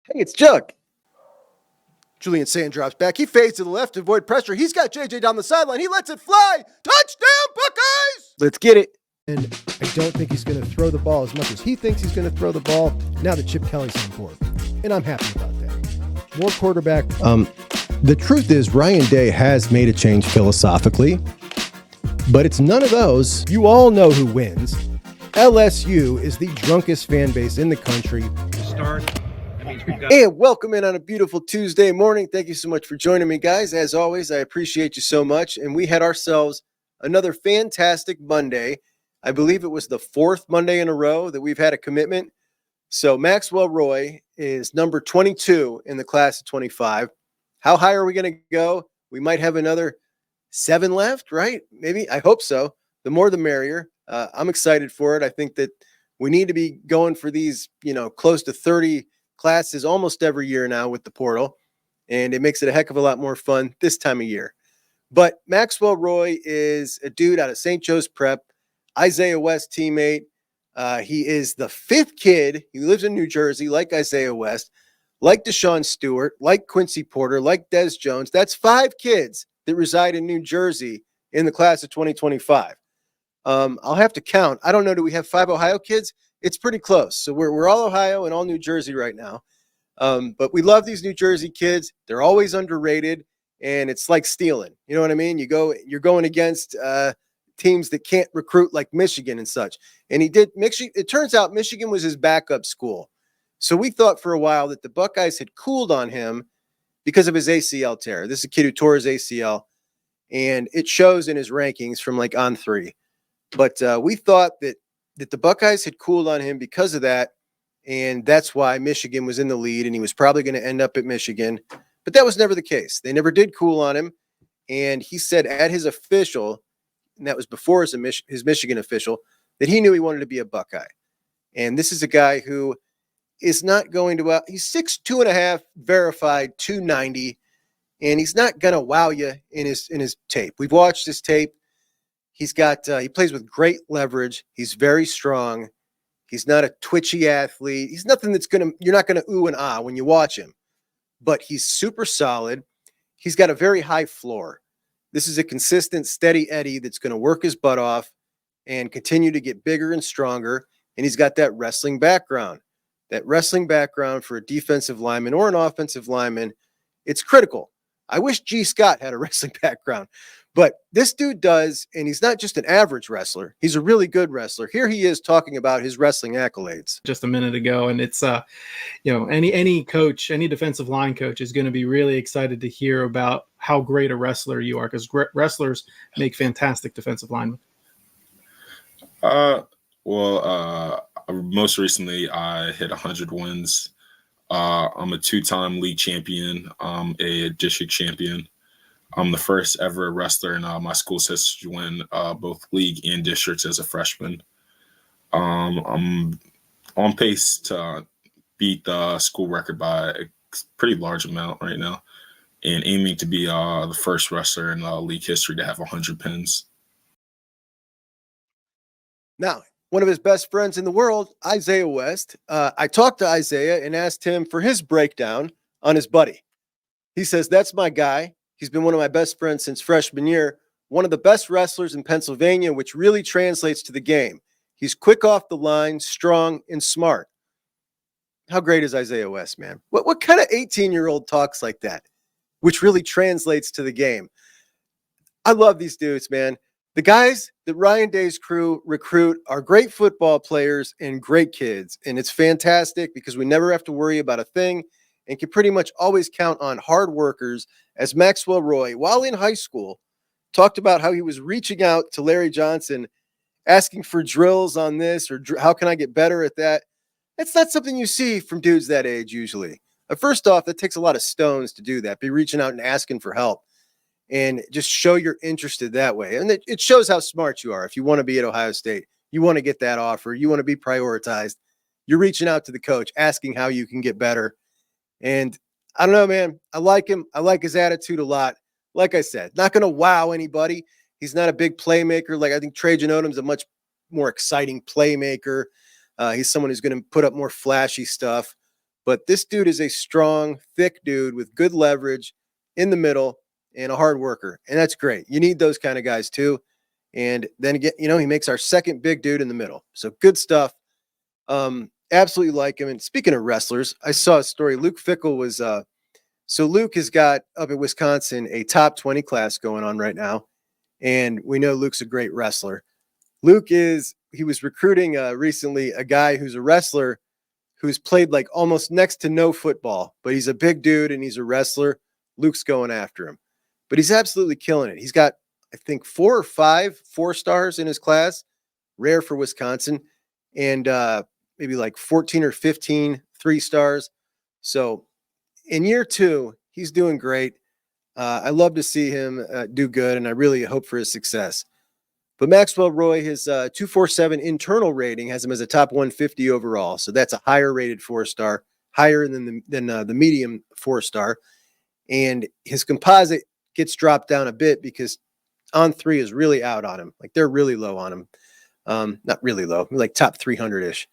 Hey, it's Juck. Julian Sand drops back. He fades to the left to avoid pressure. He's got JJ down the sideline. He lets it fly. Touchdown, Buckeyes! Let's get it. And I don't think he's going to throw the ball as much as he thinks he's going to throw the ball now that Chip Kelly's on board. And I'm happy about that. More quarterback. The truth is Ryan Day has made a change philosophically, but it's none of those. You all know who wins. LSU is the drunkest fan base in the country. And welcome in on a beautiful Tuesday morning. Thank you so much for joining me, guys. As always, I appreciate you so much. And we had ourselves another fantastic Monday. I believe it was the fourth Monday in a row that we've had a commitment. So Maxwell Roy is number 22 in the class of 25. How high are we going to go? We might have another 7 left, right? Maybe. I hope so. The more the merrier. I'm excited for it. I think that we need to be going for these, close to 30 classes almost every year now with the portal, and it makes it a heck of a lot more fun this time of year. But Maxwell Roy is a dude out of St. Joe's Prep, Isaiah West teammate. He is the 5th kid. He lives in New Jersey, like Isaiah West, like Deshaun Stewart, like Quincy Porter, like Des Jones. That's 5 kids that reside in New Jersey in the class of 2025. I'll have to count. I don't know. Do we have 5 Ohio kids? It's pretty close. So we're all Ohio and all New Jersey right now. But we love these New Jersey kids. They're always underrated, and it's like stealing. You know what I mean? You're going against teams that can't recruit like Michigan and such. And he did. It turns out Michigan was his backup school. So we thought for a while that the Buckeyes had cooled on him because of his ACL tear. This is a kid who tore his ACL, and it shows in his rankings from like on 3. But we thought that the Buckeyes had cooled on him because of that, and that's why Michigan was in the lead, and he was probably going to end up at Michigan. But that was never the case. They never did cool on him, and he said at his official, and that was before his Michigan official, that he knew he wanted to be a Buckeye. And this is a guy who is not going to he's 6'2 and a half, verified 290, and he's not going to wow you in his tape. We've watched his tape. He's got, he plays with great leverage. He's very strong. He's not a twitchy athlete. He's nothing you're not going to ooh and ah when you watch him, but he's super solid. He's got a very high floor. This is a consistent, steady Eddie that's going to work his butt off and continue to get bigger and stronger. And he's got that wrestling background for a defensive lineman or an offensive lineman. It's critical. I wish G. Scott had a wrestling background. But this dude does, and he's not just an average wrestler. He's a really good wrestler. Here he is talking about his wrestling accolades. Just a minute ago, and it's, any coach, any defensive line coach is going to be really excited to hear about how great a wrestler you are, because wrestlers make fantastic defensive linemen. Most recently I hit 100 wins. I'm a 2-time league champion. I'm a district champion. I'm the first ever wrestler in my school's history to win both league and districts as a freshman. I'm on pace to beat the school record by a pretty large amount right now, and aiming to be the first wrestler in league history to have 100 pins. Now, one of his best friends in the world, Isaiah West. I talked to Isaiah and asked him for his breakdown on his buddy. He says, that's my guy. He's been one of my best friends since freshman year, one of the best wrestlers in Pennsylvania, which really translates to the game. He's quick off the line, strong, and smart. How great is Isaiah West, man? What kind of 18-year-old talks like that, which really translates to the game? I love these dudes, man. The guys that Ryan Day's crew recruit are great football players and great kids, and it's fantastic because we never have to worry about a thing and can pretty much always count on hard workers, as Maxwell Roy, while in high school, talked about how he was reaching out to Larry Johnson, asking for drills on this or how can I get better at that. That's not something you see from dudes that age usually. First off, it takes a lot of stones to do that, be reaching out and asking for help and just show you're interested that way. And it shows how smart you are. If you want to be at Ohio State, you want to get that offer, you want to be prioritized, you're reaching out to the coach, asking how you can get better. And I don't know, man. I like him. I like his attitude a lot. Like I said, not going to wow anybody. He's not a big playmaker. Like I think Trajan Odom's a much more exciting playmaker. He's someone who's going to put up more flashy stuff. But this dude is a strong, thick dude with good leverage in the middle and a hard worker. And that's great. You need those kind of guys too. And then again, he makes our second big dude in the middle. So good stuff. Absolutely like him. And speaking of wrestlers, I saw a story. Luke Fickle was, so Luke has got up at Wisconsin a top 20 class going on right now. And we know Luke's a great wrestler. He was recruiting recently a guy who's a wrestler who's played like almost next to no football, but he's a big dude and he's a wrestler. Luke's going after him, but he's absolutely killing it. He's got, I think, 4 or 5 4-stars in his class, rare for Wisconsin, and maybe like 14 or 15 3-stars. So in year 2, he's doing great. I love to see him do good, and I really hope for his success. But Maxwell Roy, his 247 internal rating has him as a top 150 overall. So that's a higher rated 4-star, higher than the medium 4-star. And his composite gets dropped down a bit because On 3 is really out on him. Like they're really low on him. Not really low, like top 300-ish.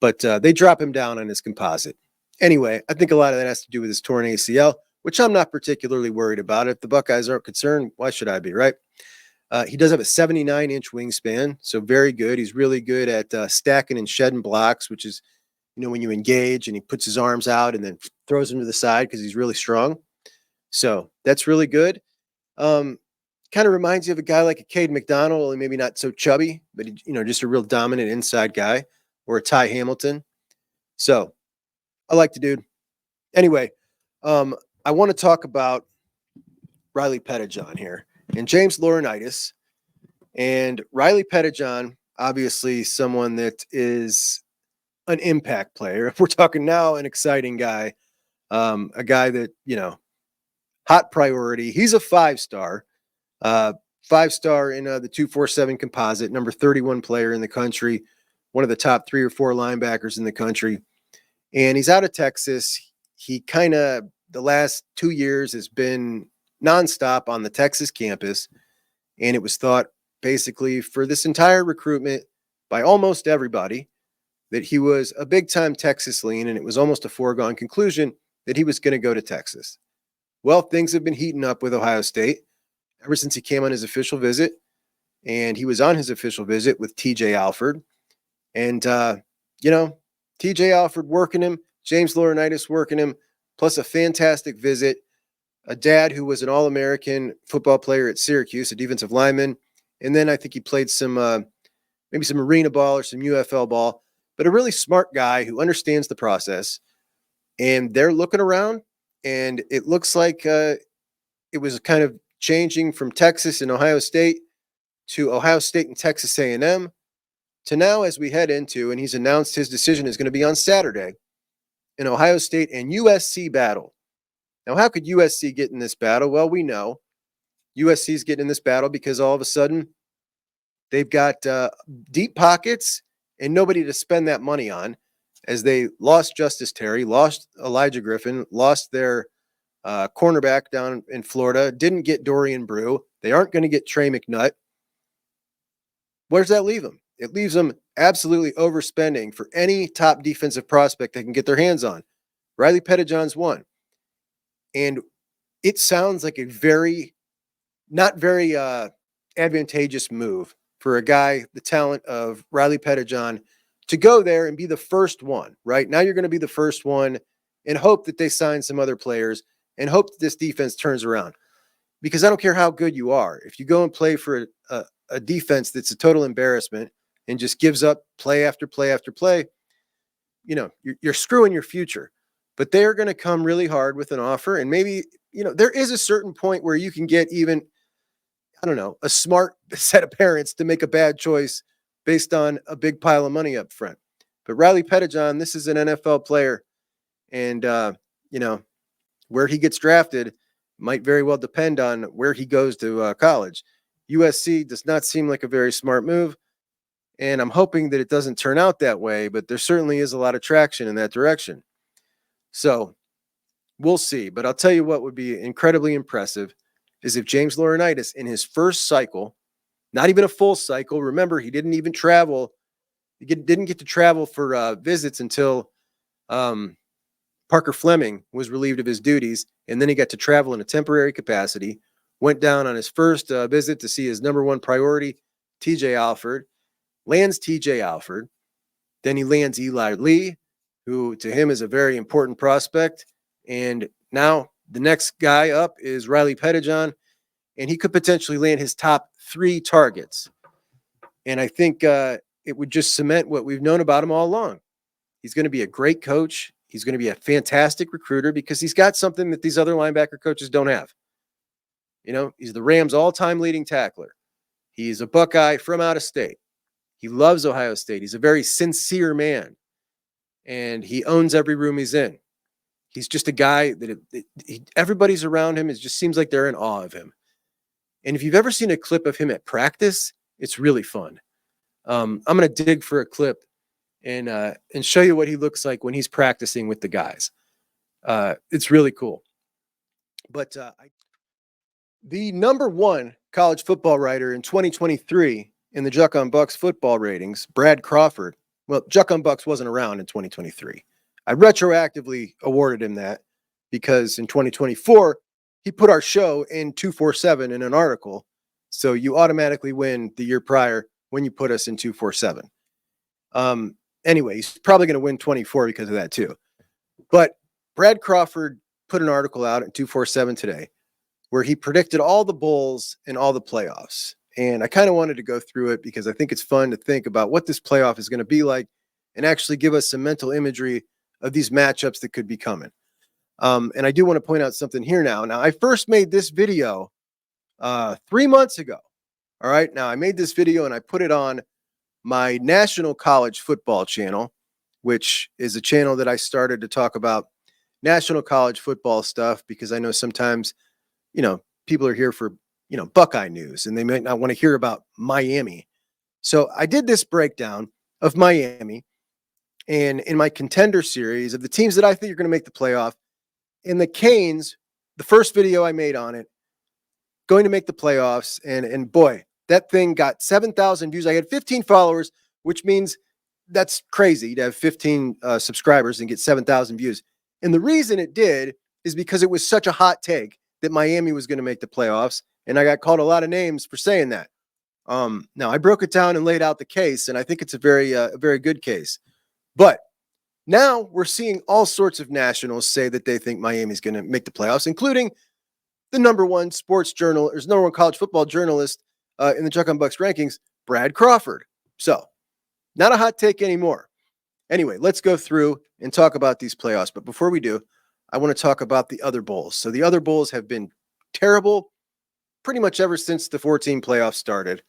But they drop him down on his composite. Anyway, I think a lot of that has to do with his torn ACL, which I'm not particularly worried about. If the Buckeyes aren't concerned, why should I be, right? He does have a 79-inch wingspan, so very good. He's really good at stacking and shedding blocks, which is, when you engage and he puts his arms out and then throws them to the side because he's really strong. So that's really good. Kind of reminds you of a guy like a Cade McDonald, only maybe not so chubby, but just a real dominant inside guy, or a Ty Hamilton. So I like the dude. Anyway, I want to talk about Riley Pettijohn here. And James Laurinaitis. And Riley Pettijohn, obviously someone that is an impact player. If we're talking now, an exciting guy, a guy that, hot priority. He's a 5-star, 5-star in the 247 composite, number 31 player in the country, one of the top 3 or 4 linebackers in the country. And he's out of Texas. He kind of, the last 2 years has been nonstop on the Texas campus. And it was thought basically for this entire recruitment by almost everybody that he was a big time Texas lean. And it was almost a foregone conclusion that he was going to go to Texas. Well, things have been heating up with Ohio State ever since he came on his official visit. And he was on his official visit with TJ Alford. And, TJ Alford working him, James Laurinaitis working him, plus a fantastic visit. A dad who was an All-American football player at Syracuse, a defensive lineman. And then I think he played some, maybe some arena ball or some UFL ball, but a really smart guy who understands the process. And they're looking around, and it looks like it was kind of changing from Texas and Ohio State to Ohio State and Texas A&M to now as we head into, and he's announced his decision is going to be on Saturday, an Ohio State and USC battle. Now, how could USC get in this battle? Well, we know USC is getting in this battle because all of a sudden they've got deep pockets and nobody to spend that money on, as they lost Justice Terry, lost Elijah Griffin, lost their cornerback down in Florida, didn't get Dorian Brew. They aren't going to get Trey McNutt. Where does that leave them? It leaves them absolutely overspending for any top defensive prospect they can get their hands on. Riley Pettijohn's one. And it sounds like a not very advantageous move for a guy, the talent of Riley Pettijohn, to go there and be the first one, right? Now you're going to be the first one and hope that they sign some other players and hope that this defense turns around. Because I don't care how good you are. If you go and play for a defense that's a total embarrassment and just gives up play after play after play, you're screwing your future. But they're going to come really hard with an offer. And maybe, there is a certain point where you can get even, a smart set of parents to make a bad choice based on a big pile of money up front. But Riley Pettijohn, this is an NFL player. And, where he gets drafted might very well depend on where he goes to college. USC does not seem like a very smart move. And I'm hoping that it doesn't turn out that way, but there certainly is a lot of traction in that direction. So we'll see. But I'll tell you what would be incredibly impressive is if James Laurinaitis in his first cycle, not even a full cycle, remember, he didn't even travel. He didn't get to travel for visits until Parker Fleming was relieved of his duties, and then he got to travel in a temporary capacity, went down on his first visit to see his number one priority, TJ Alford, lands TJ Alford. Then he lands Eli Lee, who to him is a very important prospect. And now the next guy up is Riley Pettijohn, and he could potentially land his top 3 targets. And I think it would just cement what we've known about him all along. He's going to be a great coach. He's going to be a fantastic recruiter because he's got something that these other linebacker coaches don't have. You know, he's the Rams' all-time leading tackler. He's a Buckeye from out of state. He loves Ohio State. He's a very sincere man, and he owns every room he's in. He's just a guy that everybody's around him. It just seems like they're in awe of him. And if you've ever seen a clip of him at practice, it's really fun. I'm going to dig for a clip and show you what he looks like when he's practicing with the guys. It's really cool. But the number 1 college football writer in 2023 in the JUCK on Bucks football ratings, Brad Crawford. Well, JUCK on Bucks wasn't around in 2023. I retroactively awarded him that because in 2024, he put our show in 247 in an article. So you automatically win the year prior when you put us in 247. Anyway, he's probably going to win 24 because of that too. But Brad Crawford put an article out in 247 today where he predicted all the bowls and all the playoffs. And I kind of wanted to go through it because I think it's fun to think about what this playoff is going to be like and actually give us some mental imagery of these matchups that could be coming. And I do want to point out something here now. Now, I first made this video 3 months ago. All right. Now, I made this video and I put it on my National College Football channel, which is a channel that I started to talk about national college football stuff because I know sometimes, you know, people are here for, you know, Buckeye news and they might not want to hear about Miami. So I did this breakdown of Miami and in my contender series of the teams that I think are going to make the playoff. In the Canes, the first video I made on it, going to make the playoffs. And boy, that thing got 7,000 views. I had 15 followers, which means that's crazy to have 15 subscribers and get 7,000 views. And the reason it did is because it was such a hot take that Miami was going to make the playoffs. And I got called a lot of names for saying that. Now I broke it down and laid out the case, and I think it's a very good case. But now we're seeing all sorts of nationals say that they think Miami's going to make the playoffs, including the number 1 number 1 college football journalist in the JUCK on Bucks rankings, Brad Crawford. So not a hot take anymore. Anyway, let's go through and talk about these playoffs. But before we do, I want to talk about the other bowls. So the other bowls have been terrible pretty much ever since the 14 playoffs started.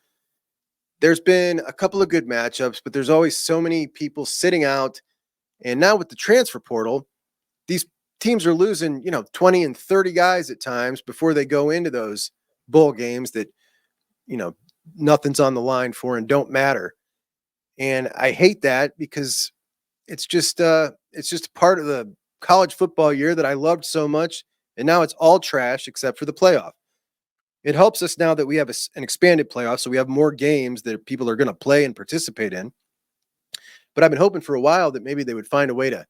There's been a couple of good matchups, but there's always so many people sitting out. And now with the transfer portal, these teams are losing, 20 and 30 guys at times before they go into those bowl games that, nothing's on the line for and don't matter. And I hate that because it's just part of the college football year that I loved so much. And now it's all trash except for the playoff. It helps us now that we have an expanded playoff, so we have more games that people are going to play and participate in. But I've been hoping for a while that maybe they would find a way to,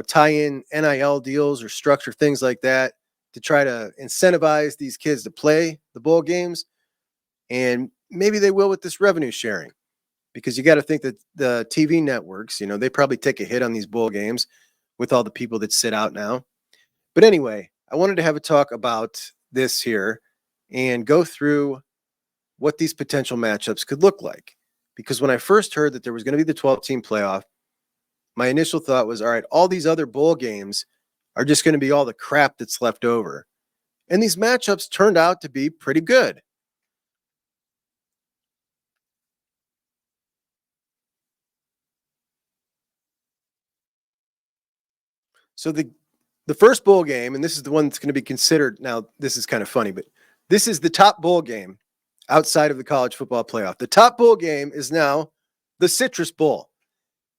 tie in NIL deals or structure things like that to try to incentivize these kids to play the bowl games. And maybe they will with this revenue sharing, because you got to think that the TV networks, they probably take a hit on these bowl games with all the people that sit out now. But anyway, I wanted to have a talk about this here and go through what these potential matchups could look like. Because when I first heard that there was going to be the 12-team playoff, my initial thought was, all right, all these other bowl games are just going to be all the crap that's left over. And these matchups turned out to be pretty good. So the first bowl game, and this is the one that's going to be considered, now this is kind of funny, but this is the top bowl game outside of the college football playoff. The top bowl game is now the Citrus Bowl.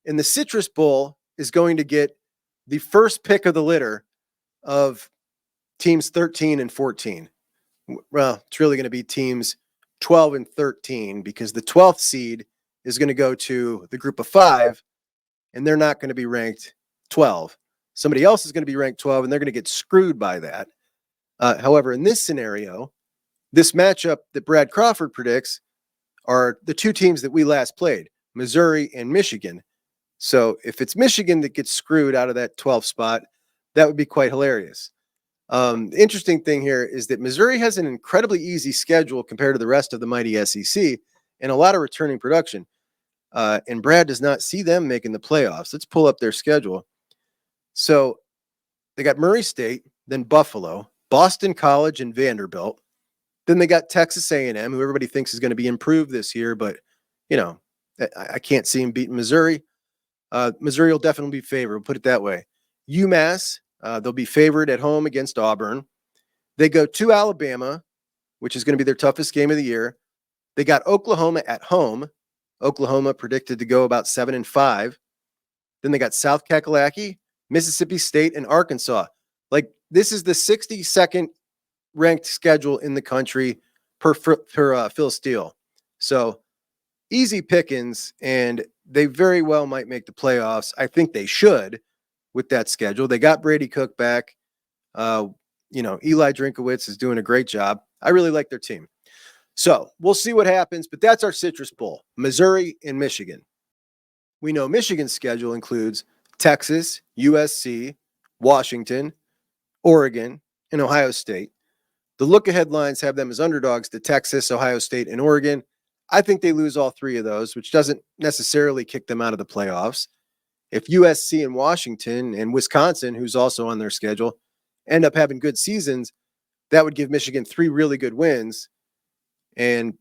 And the Citrus Bowl is going to get the first pick of the litter of teams 13 and 14. Well, it's really going to be teams 12 and 13 because the 12th seed is going to go to the group of 5, and they're not going to be ranked 12. Somebody else is going to be ranked 12, and they're going to get screwed by that. However, in this scenario, this matchup that Brad Crawford predicts are the two teams that we last played, Missouri and Michigan. So if it's Michigan that gets screwed out of that 12th spot, that would be quite hilarious. The interesting thing here is that Missouri has an incredibly easy schedule compared to the rest of the mighty SEC and a lot of returning production. And Brad does not see them making the playoffs. Let's pull up their schedule. So they got Murray State, then Buffalo, Boston College, and Vanderbilt. Then they got Texas A&M, who everybody thinks is going to be improved this year, but, you know, I can't see him beating Missouri. Missouri will definitely be favored. We'll put it that way. UMass, they'll be favored at home against Auburn. They go to Alabama, which is going to be their toughest game of the year. They got Oklahoma at home. Oklahoma predicted to go about 7-5. Then they got South Kakalaki, Mississippi State, and Arkansas. Like, this is the 62nd ranked schedule in the country per Phil Steele. So easy pickings, and they very well might make the playoffs. I think they should with that schedule. They got Brady Cook back. Eli Drinkowitz is doing a great job. I really like their team. So we'll see what happens, but that's our Citrus Bowl, Missouri and Michigan. We know Michigan's schedule includes Texas, USC, Washington, Oregon, and Ohio State. The look-ahead lines have them as underdogs to Texas, Ohio State, and Oregon. I think they lose all three of those, which doesn't necessarily kick them out of the playoffs. If USC and Washington and Wisconsin, who's also on their schedule, end up having good seasons, that would give Michigan 3 really good wins. And,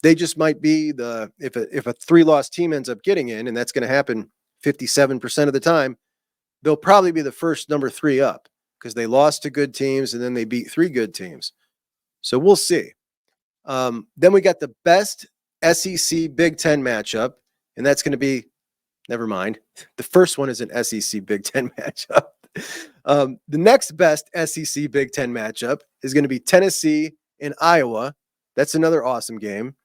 they just might be if a 3-loss team ends up getting in, and that's going to happen 57% of the time, they'll probably be the first number 3 up because they lost to good teams and then they beat 3 good teams. So we'll see. Then we got the best SEC Big Ten matchup, and that's going to be, never mind. The first one is an SEC Big Ten matchup. The next best SEC Big Ten matchup is going to be Tennessee and Iowa. That's another awesome game.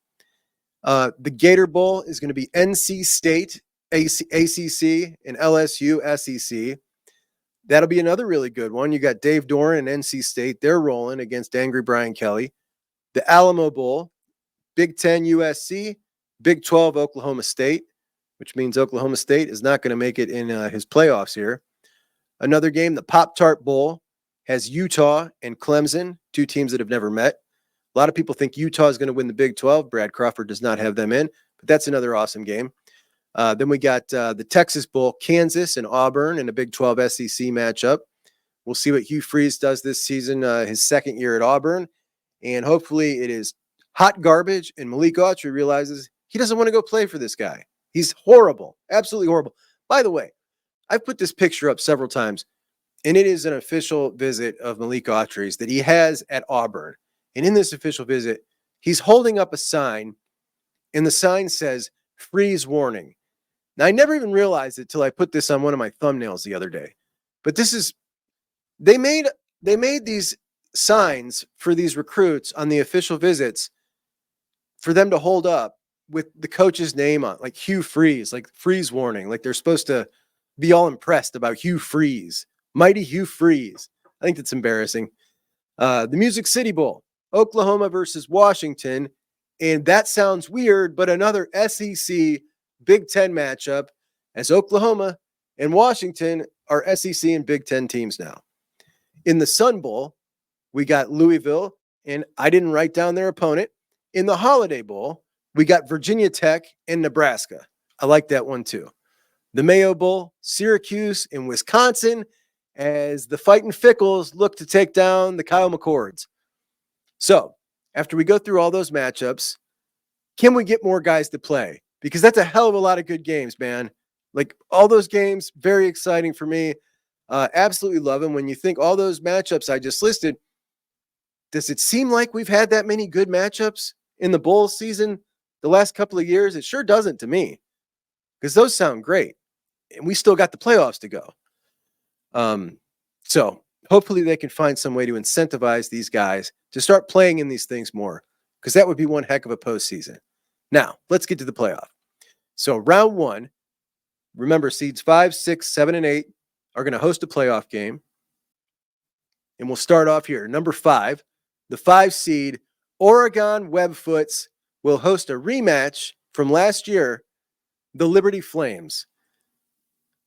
The Gator Bowl is going to be NC State, ACC, and LSU, SEC. That'll be another really good one. You got Dave Doran and NC State. They're rolling against angry Brian Kelly. The Alamo Bowl, Big 10 USC, Big 12 Oklahoma State, which means Oklahoma State is not going to make it in his playoffs here. Another game, the Pop-Tart Bowl, has Utah and Clemson, 2 teams that have never met. A lot of people think Utah is going to win the Big 12. Brad Crawford does not have them in, but that's another awesome game. Then we got the Texas Bowl, Kansas and Auburn in a Big 12 SEC matchup. We'll see what Hugh Freeze does this season, his second year at Auburn. And hopefully it is hot garbage and Malik Autry realizes he doesn't want to go play for this guy. He's horrible, absolutely horrible. By the way, I've put this picture up several times, and it is an official visit of Malik Autry's that he has at Auburn. And in this official visit, he's holding up a sign, and the sign says, "Freeze warning." Now, I never even realized it till I put this on one of my thumbnails the other day. But they made these signs for these recruits on the official visits for them to hold up with the coach's name on, like Hugh Freeze, like freeze warning, like they're supposed to be all impressed about Hugh Freeze, mighty Hugh Freeze. I think that's embarrassing. The Music City Bowl, Oklahoma versus Washington, and that sounds weird, but another SEC Big Ten matchup, as Oklahoma and Washington are SEC and Big Ten teams now. In the Sun Bowl, we got Louisville, and I didn't write down their opponent. In the Holiday Bowl, we got Virginia Tech and Nebraska. I like that one too. The Mayo Bowl, Syracuse and Wisconsin, as the Fighting Fickles look to take down the Kyle McCords. So, after we go through all those matchups, can we get more guys to play? Because that's a hell of a lot of good games, man. Like, all those games, very exciting for me. Absolutely love them. When you think all those matchups I just listed, does it seem like we've had that many good matchups in the bowl season the last couple of years? It sure doesn't to me, because those sound great. And we still got the playoffs to go. So hopefully they can find some way to incentivize these guys to start playing in these things more, because that would be one heck of a postseason. Now, let's get to the playoff. So round 1, remember seeds 5, 6, 7, and 8 are going to host a playoff game. And we'll start off here. Number 5, the 5 seed Oregon Webfoots will host a rematch from last year, the Liberty Flames.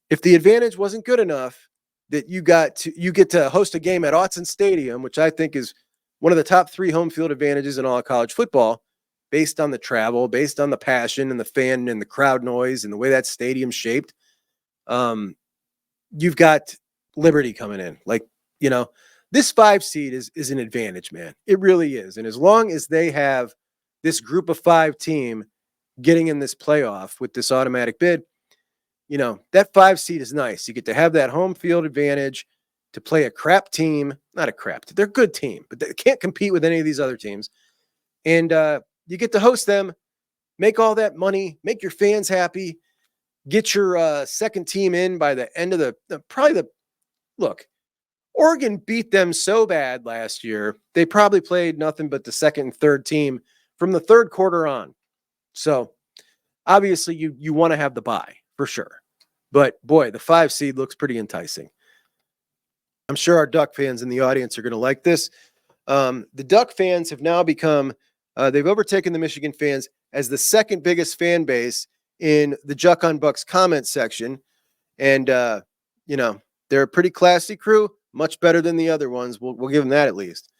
If the advantage wasn't good enough that you get to host a game at Autzen Stadium, which I think is one of the top 3 home field advantages in all of college football, based on the travel, based on the passion and the fan and the crowd noise and the way that stadium's shaped, you've got Liberty coming in. Like, this 5 seed is an advantage, man. It really is. And as long as they have this group of 5 team getting in this playoff with this automatic bid, that 5 seed is nice. You get to have that home field advantage to play a crap team. Not a crap. They're a good team, but they can't compete with any of these other teams. And you get to host them, make all that money, make your fans happy, get your second team in by the end of look, Oregon beat them so bad last year. They probably played nothing but the second and third team from the third quarter on. So obviously you want to have the bye for sure. But boy, the 5 seed looks pretty enticing. I'm sure our Duck fans in the audience are going to like this. The Duck fans have now become, they've overtaken the Michigan fans as the second biggest fan base in the JUCK on Bucks comment section. And, they're a pretty classy crew, much better than the other ones. We'll give them that at least.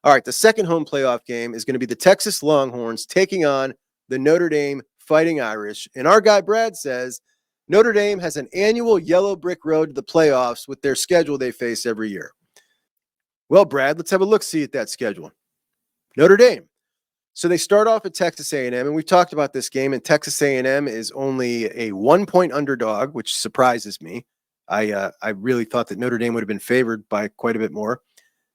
All right, the second home playoff game is going to be the Texas Longhorns taking on the Notre Dame Fighting Irish. And our guy Brad says Notre Dame has an annual yellow brick road to the playoffs with their schedule they face every year. Well, Brad, let's have a look-see at that schedule. Notre Dame. So they start off at Texas A&M, and we've talked about this game, and Texas A&M is only a 1-point underdog, which surprises me. I really thought that Notre Dame would have been favored by quite a bit more.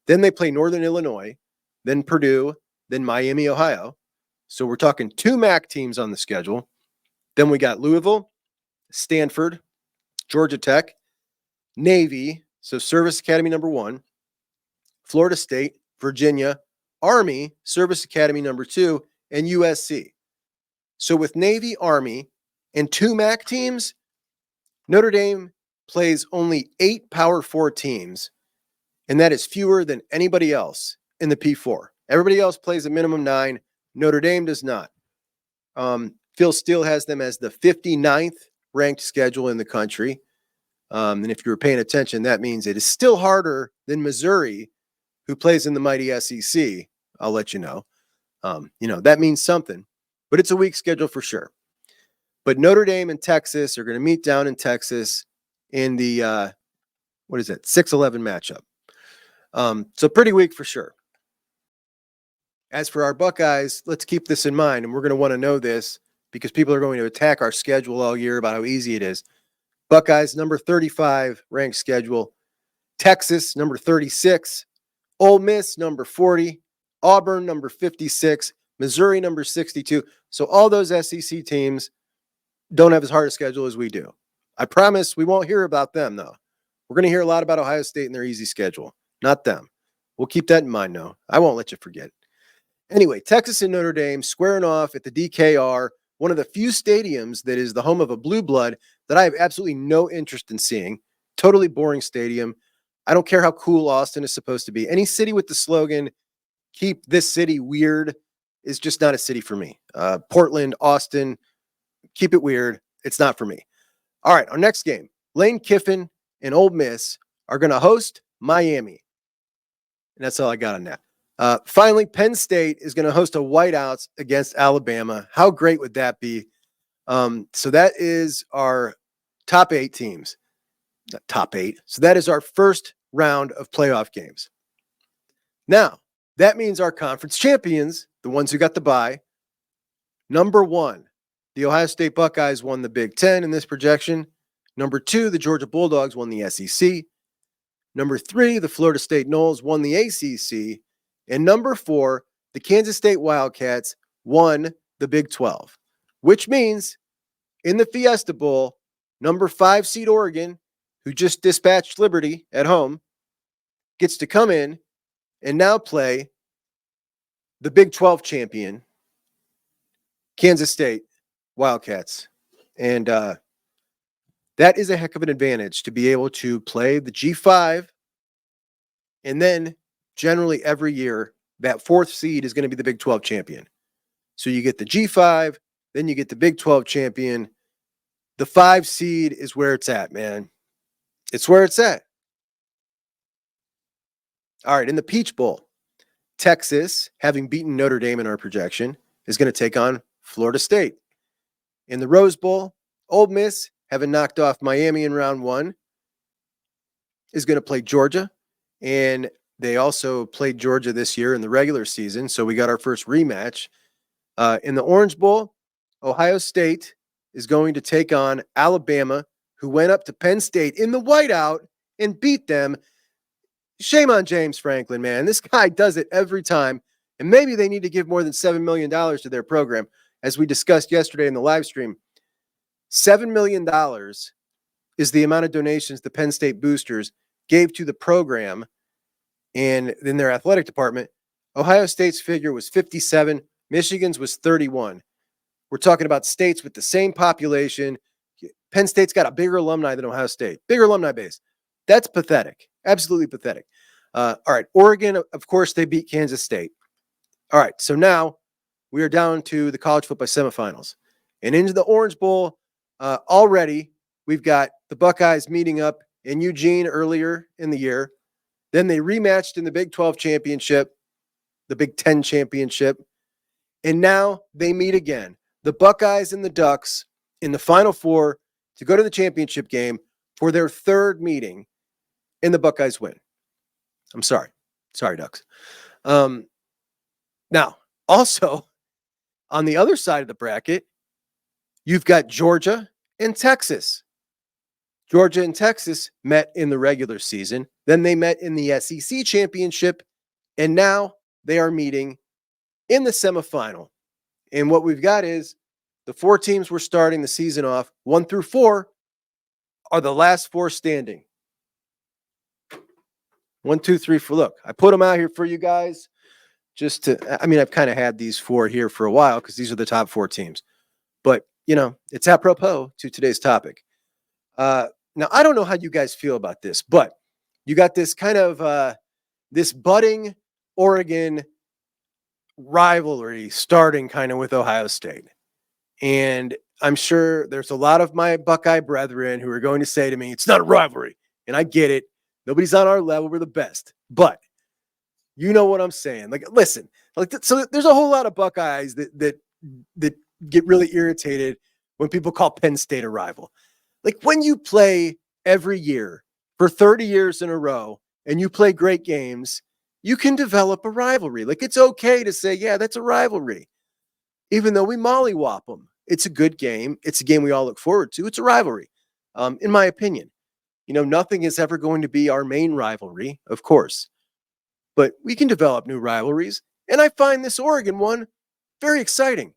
Then they play Northern Illinois, then Purdue, then Miami, Ohio. So we're talking 2 MAC teams on the schedule. Then we got Louisville, Stanford, Georgia Tech, Navy, so Service Academy number 1, Florida State, Virginia, Army, Service Academy number 2, and USC. So with Navy, Army, and 2 MAC teams, Notre Dame plays only 8 Power 4 teams, and that is fewer than anybody else in the P4. Everybody else plays a minimum 9. Notre Dame does not. Phil Steele has them as the 59th ranked schedule in the country. And if you were paying attention, that means it is still harder than Missouri, who plays in the mighty SEC. I'll let you know. That means something, but it's a weak schedule for sure. But Notre Dame and Texas are going to meet down in Texas in the 6-11 matchup. So pretty weak for sure. As for our Buckeyes, let's keep this in mind, and we're going to want to know this because people are going to attack our schedule all year about how easy it is. Buckeyes, number 35 ranked schedule. Texas, number 36. Ole Miss, number 40. Auburn, number 56. Missouri, number 62. So all those SEC teams don't have as hard a schedule as we do. I promise we won't hear about them, though. We're going to hear a lot about Ohio State and their easy schedule, not them. We'll keep that in mind, though. I won't let you forget. Anyway, Texas and Notre Dame squaring off at the DKR, one of the few stadiums that is the home of a blue blood that I have absolutely no interest in seeing. Totally boring stadium. I don't care how cool Austin is supposed to be. Any city with the slogan, keep this city weird, is just not a city for me. Portland, Austin, keep it weird. It's not for me. All right, our next game, Lane Kiffin and Ole Miss are going to host Miami. And that's all I got on that. Finally, Penn State is going to host a whiteouts against Alabama. How great would that be? So that is our top 8 teams. Not top 8. So that is our first round of playoff games. Now, that means our conference champions, the ones who got the bye, number 1, the Ohio State Buckeyes won the Big Ten in this projection. Number 2, the Georgia Bulldogs won the SEC. Number 3, the Florida State Noles won the ACC. And number 4, the Kansas State Wildcats won the Big 12, which means in the Fiesta Bowl, number 5 seed Oregon, who just dispatched Liberty at home, gets to come in and now play the Big 12 champion, Kansas State Wildcats. And that is a heck of an advantage to be able to play the G5. And then generally every year, that 4th seed is going to be the Big 12 champion. So you get the G5, then you get the Big 12 champion. The 5 seed is where it's at, man. It's where it's at. All right, in the Peach Bowl, Texas, having beaten Notre Dame in our projection, is going to take on Florida State. In the Rose Bowl, Ole Miss, having knocked off Miami in round 1, is going to play Georgia. And they also played Georgia this year in the regular season, so we got our first rematch. In the Orange Bowl, Ohio State is going to take on Alabama, who went up to Penn State in the whiteout and beat them. Shame on James Franklin, man. This guy does it every time. And maybe they need to give more than $7 million to their program. As we discussed yesterday in the live stream, $7 million is the amount of donations the Penn State boosters gave to the program and in their athletic department. Ohio State's figure was 57. Michigan's was 31. We're talking about states with the same population. Penn State's got a bigger alumni than Ohio State. Bigger alumni base. That's pathetic. Absolutely pathetic. All right. Oregon, of course, they beat Kansas State. All right. So now we are down to the college football semifinals. And into the Orange Bowl, already we've got the Buckeyes meeting up in Eugene earlier in the year. Then they rematched in the Big 12 championship, the Big 10 championship. And now they meet again. The Buckeyes and the Ducks in the Final Four to go to the championship game for their 3rd meeting, and the Buckeyes win. I'm sorry. Sorry, Ducks. Now, also, on the other side of the bracket, you've got Georgia and Texas. Georgia and Texas met in the regular season. Then they met in the SEC championship, and now they are meeting in the semifinal. And what we've got is the 4 teams we're starting the season off, 1 through 4, are the last 4 standing. 1, 2, 3, 4. Look, I put them out here for you guys just to, I mean, I've kind of had these 4 here for a while because these are the top 4 teams. But, you know, it's apropos to today's topic. Now, I don't know how you guys feel about this, but you got this kind of this budding Oregon rivalry starting kind of with Ohio State. And I'm sure there's a lot of my Buckeye brethren who are going to say to me, it's not a rivalry. And I get it. Nobody's on our level. We're the best. But you know what I'm saying? Like, listen, like, so there's a whole lot of Buckeyes that get really irritated when people call Penn State a rival. Like, when you play every year for 30 years in a row and you play great games, you can develop a rivalry. Like, it's okay to say, yeah, that's a rivalry. Even though we mollywop them, it's a good game. It's a game we all look forward to. It's a rivalry, in my opinion. You know, nothing is ever going to be our main rivalry, of course. But we can develop new rivalries. And I find this Oregon one very exciting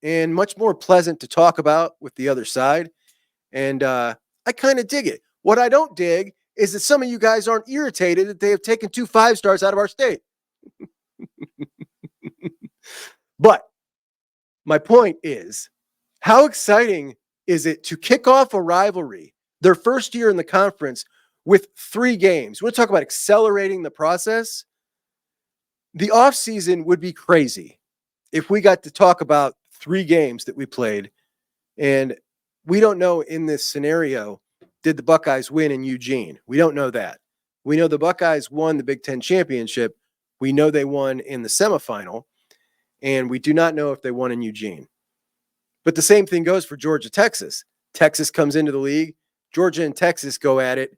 and much more pleasant to talk about with the other side. And I kind of dig it. What I don't dig is that some of you guys aren't irritated that they have taken 2 5-stars out of our state. But my point is, how exciting is it to kick off a rivalry, their first year in the conference, with 3 games? We'll talk about accelerating the process. The offseason would be crazy if we got to talk about 3 games that we played. And we don't know in this scenario, did the Buckeyes win in Eugene? We don't know that. We know the Buckeyes won the Big 10 championship. We know they won in the semifinal. And we do not know if they won in Eugene. But the same thing goes for Georgia, Texas. Texas comes into the league. Georgia and Texas go at it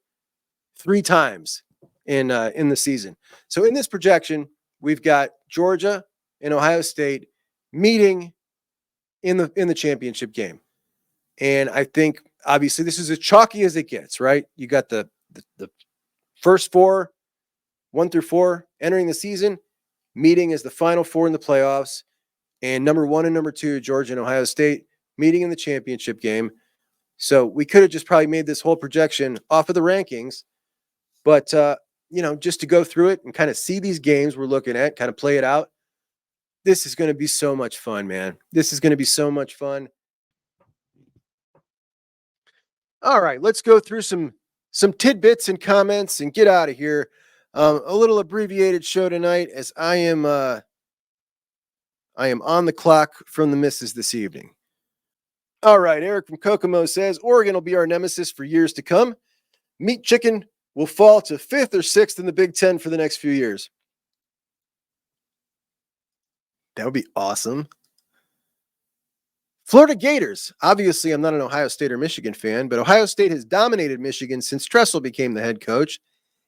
3 times in the season. So in this projection, we've got Georgia and Ohio State meeting in the championship game. And I think, obviously, this is as chalky as it gets, right? You got the first 4, 1 through 4, entering the season, meeting as the final 4 in the playoffs, and number 1 and number 2, Georgia and Ohio State, meeting in the championship game. So we could have just probably made this whole projection off of the rankings, but you know, just to go through it and kind of see these games we're looking at, kind of play it out. This is going to be so much fun, man. This is going to be so much fun. All right, let's go through some tidbits and comments and get out of here. A little abbreviated show tonight as I am on the clock from the misses this evening. All right, Eric from Kokomo says Oregon will be our nemesis for years to come. Meat Chicken will fall to 5th or 6th in the Big Ten for the next few years. That would be awesome. Florida Gators. Obviously, I'm not an Ohio State or Michigan fan, but Ohio State has dominated Michigan since Tressel became the head coach.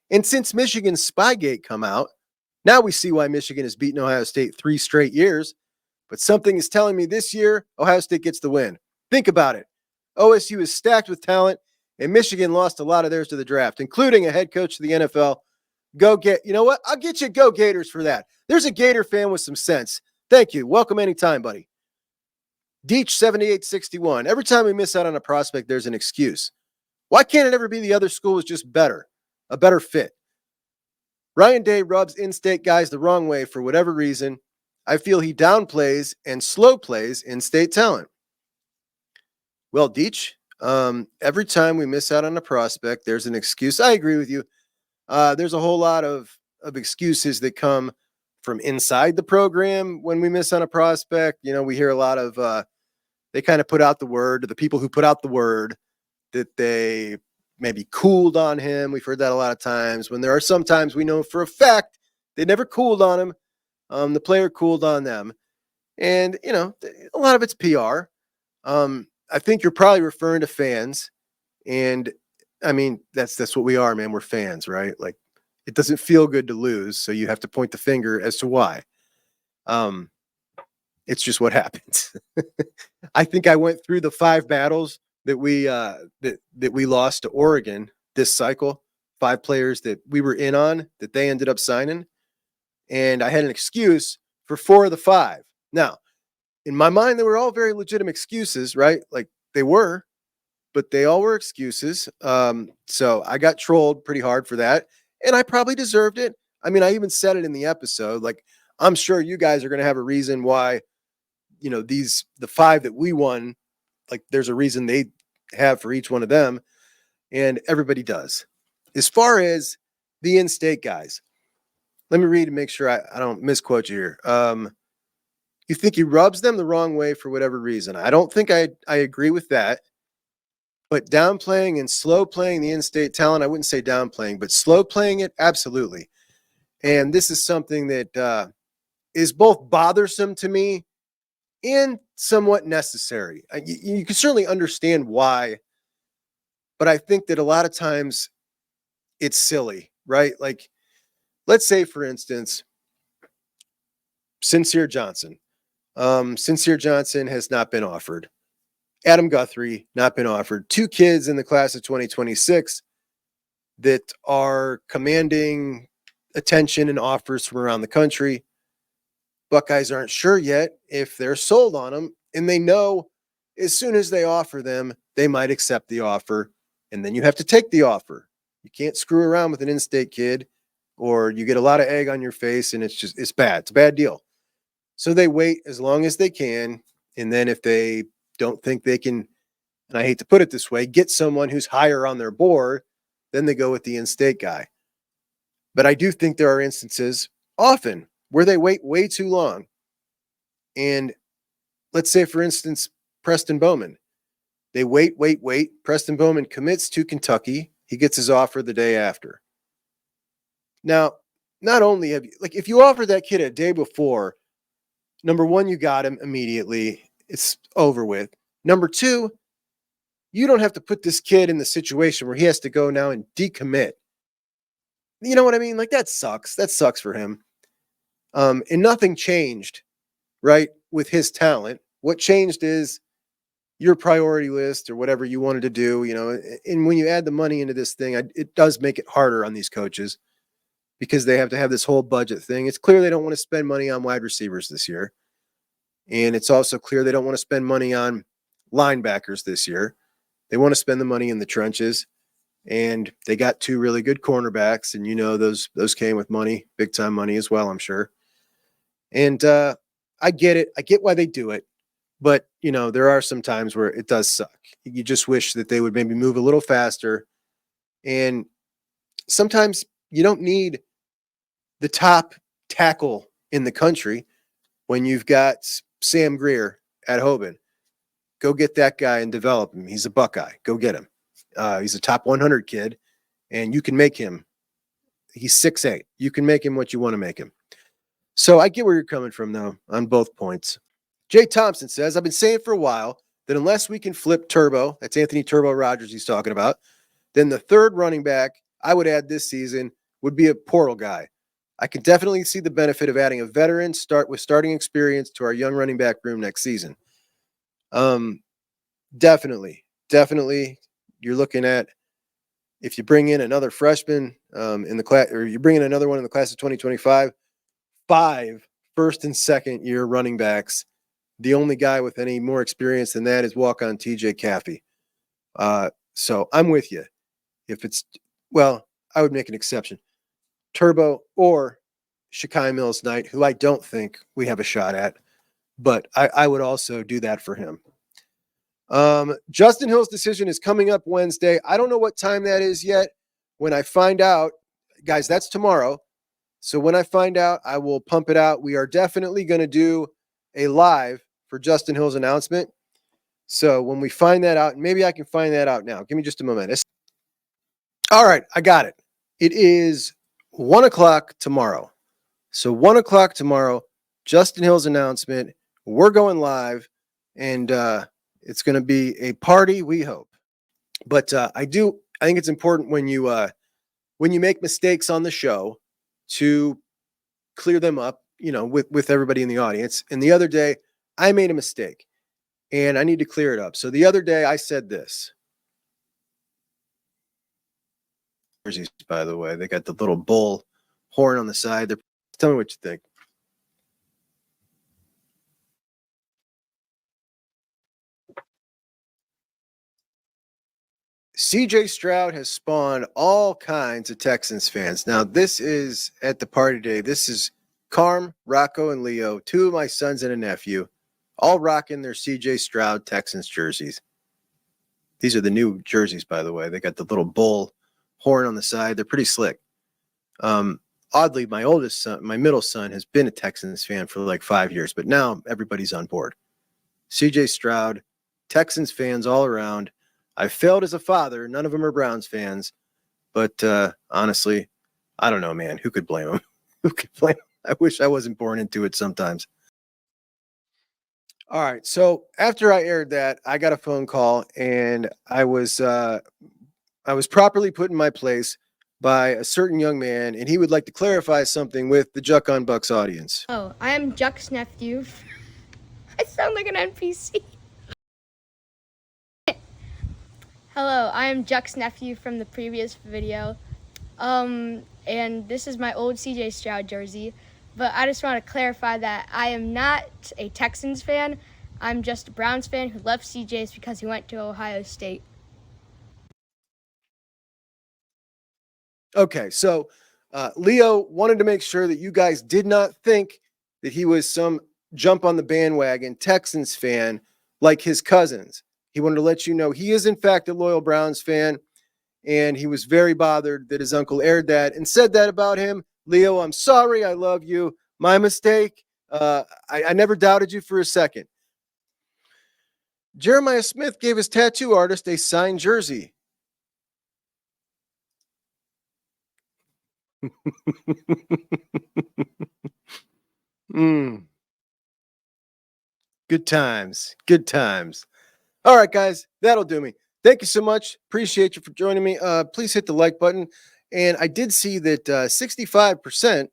And since Michigan's Spygate come out, now we see why Michigan has beaten Ohio State 3 straight years. But something is telling me this year, Ohio State gets the win. Think about it. OSU is stacked with talent, and Michigan lost a lot of theirs to the draft, including a head coach of the NFL. You know what? I'll get you Go Gators for that. There's a Gator fan with some sense. Thank you. Welcome anytime, buddy. Deech 7861. Every time we miss out on a prospect, there's an excuse. Why can't it ever be the other school was just better, a better fit? Ryan Day rubs in-state guys the wrong way for whatever reason. I feel he downplays and slow plays in-state talent. Well, Deech, every time we miss out on a prospect, there's an excuse. I agree with you. There's a whole lot of excuses that come from inside the program when we miss on a prospect. You know, we hear a lot of they kind of put out the word, the people who put out the word, that they maybe cooled on him. We've heard that a lot of times, when there are some times we know for a fact they never cooled on him. The player cooled on them. And, you know, a lot of it's PR. I think you're probably referring to fans. And I mean, that's what we are, man. We're fans, right? Like, it doesn't feel good to lose, so you have to point the finger as to why. It's just what happens. I think I went through the 5 battles that we lost to Oregon this cycle. 5 players that we were in on that they ended up signing, and I had an excuse for 4 of the 5. Now, in my mind, they were all very legitimate excuses, right? Like, they were, but they all were excuses. So I got trolled pretty hard for that, and I probably deserved it. I mean, I even said it in the episode. Like, I'm sure you guys are going to have a reason why, you know, the 5 that we won, like, there's a reason they have for each one of them, and everybody does. As far as the in-state guys, let me read and make sure I don't misquote you here. You think he rubs them the wrong way for whatever reason. I don't think I agree with that. But downplaying and slow playing the in-state talent, I wouldn't say downplaying, but slow playing it, absolutely. And this is something that is both bothersome to me and somewhat necessary. You can certainly understand why, but I think that a lot of times it's silly, right? Like, let's say, for instance, Sincere Johnson. Sincere Johnson has not been offered. Adam Guthrie, not been offered. 2 kids in the class of 2026 that are commanding attention and offers from around the country. Buckeyes aren't sure yet if they're sold on them, and they know as soon as they offer them, they might accept the offer, and then you have to take the offer. You can't screw around with an in-state kid, or you get a lot of egg on your face, and it's bad. It's a bad deal. So they wait as long as they can, and then if they don't think they can, and I hate to put it this way, get someone who's higher on their board, then they go with the in-state guy. But I do think there are instances, often, where they wait way too long. And let's say, for instance, Preston Bowman. They wait. Preston Bowman commits to Kentucky. He gets his offer the day after. Now, not only have you, like, if you offered that kid a day before, number one, you got him immediately. It's over with. Number 2, you don't have to put this kid in the situation where he has to go now and decommit. You know what I mean? Like, that sucks. That sucks for him. And nothing changed, right, with his talent. What changed is your priority list or whatever you wanted to do, you know. And when you add the money into this thing, it does make it harder on these coaches because they have to have this whole budget thing. It's clear they don't want to spend money on wide receivers this year. And it's also clear they don't want to spend money on linebackers this year. They want to spend the money in the trenches. And they got 2 really good cornerbacks. And, you know, those came with money, big time money as well, I'm sure. And I get it. I get why they do it. But, you know, there are some times where it does suck. You just wish that they would maybe move a little faster. And sometimes you don't need the top tackle in the country when you've got Sam Greer at Hoban. Go get that guy and develop him. He's a Buckeye. Go get him. He's a top 100 kid, and you can make him. He's 6'8". You can make him what you want to make him. So I get where you're coming from, though, on both points. Jay Thompson says, I've been saying for a while that unless we can flip Turbo, that's Anthony Turbo Rogers he's talking about, then the third running back I would add this season would be a portal guy. I can definitely see the benefit of adding a veteran starting experience to our young running back room next season. Definitely. You're looking at, if you bring in another freshman in the class, or you bring in another one in the class of 2025, 5 first and second year running backs. The only guy with any more experience than that is walk-on TJ Caffey. So I'm with you. If it's, well, I would make an exception. Turbo or Shakai Mills-Knight, who I don't think we have a shot at, but I would also do that for him. Justin Hill's decision is coming up Wednesday. I don't know what time that is yet. When I find out, guys, that's tomorrow. So when I find out, I will pump it out. We are definitely going to do a live for Justin Hill's announcement. So when we find that out, maybe I can find that out now. Give me just a moment. All right, I got it. It is 1 o'clock tomorrow. So 1 o'clock tomorrow, Justin Hill's announcement. We're going live, and it's going to be a party, we hope. But I think it's important when you make mistakes on the show to clear them up, you know, with everybody in the audience. And the other day, I made a mistake, and I need to clear it up. So the other day, I said this. Jerseys, by the way, they got the little bull horn on the side. Tell me what you think. CJ Stroud has spawned all kinds of Texans fans. Now, this is at the party today. This is Carm, Rocco, and Leo, 2 of my sons and a nephew, all rocking their CJ Stroud Texans jerseys. These are the new jerseys, by the way. They got the little bull horn on the side. They're pretty slick. Oddly, my oldest son, my middle son, has been a Texans fan for like 5 years, but now everybody's on board. CJ Stroud, Texans fans all around. I failed as a father. None of them are Browns fans. But honestly, I don't know, man. Who could blame them? Who could blame them? I wish I wasn't born into it sometimes. All right. So after I aired that, I got a phone call, and I was properly put in my place by a certain young man, and he would like to clarify something with the Juck on Bucks audience. Oh, I am Juck's nephew. I sound like an NPC. Hello, I am Juck's nephew from the previous video. And this is my old CJ Stroud jersey. But I just want to clarify that I am not a Texans fan. I'm just a Browns fan who left CJ's because he went to Ohio State. Okay, so Leo wanted to make sure that you guys did not think that he was some jump on the bandwagon Texans fan like his cousins. He wanted to let you know he is, in fact, a loyal Browns fan, and he was very bothered that his uncle aired that and said that about him. Leo, I'm sorry. I love you. My mistake. I never doubted you for a second. Jeremiah Smith gave his tattoo artist a signed jersey. Good times. Good times. All right, guys, that'll do me. Thank you so much. Appreciate you for joining me. Please hit the like button. And I did see that 65%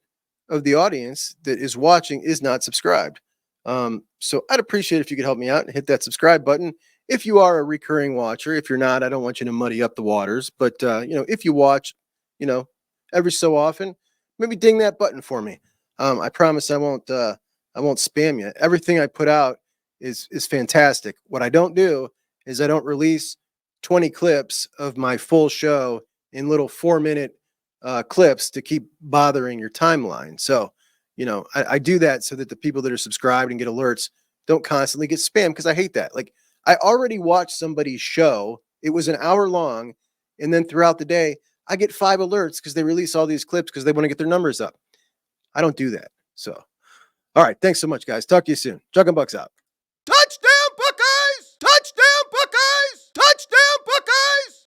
of the audience that is watching is not subscribed. So I'd appreciate if you could help me out and hit that subscribe button. If you are a recurring watcher, if you're not, I don't want you to muddy up the waters. But, if you watch, every so often, maybe ding that button for me. I promise I won't spam you. Everything I put out is fantastic. What I don't do is I don't release 20 clips of my full show in little 4-minute clips to keep bothering your timeline. So, I do that so that the people that are subscribed and get alerts don't constantly get spam because I hate that. Like, I already watched somebody's show. It was an hour long. And then throughout the day, I get 5 alerts because they release all these clips because they want to get their numbers up. I don't do that. So, all right. Thanks so much, guys. Talk to you soon. Juck on Bucks out.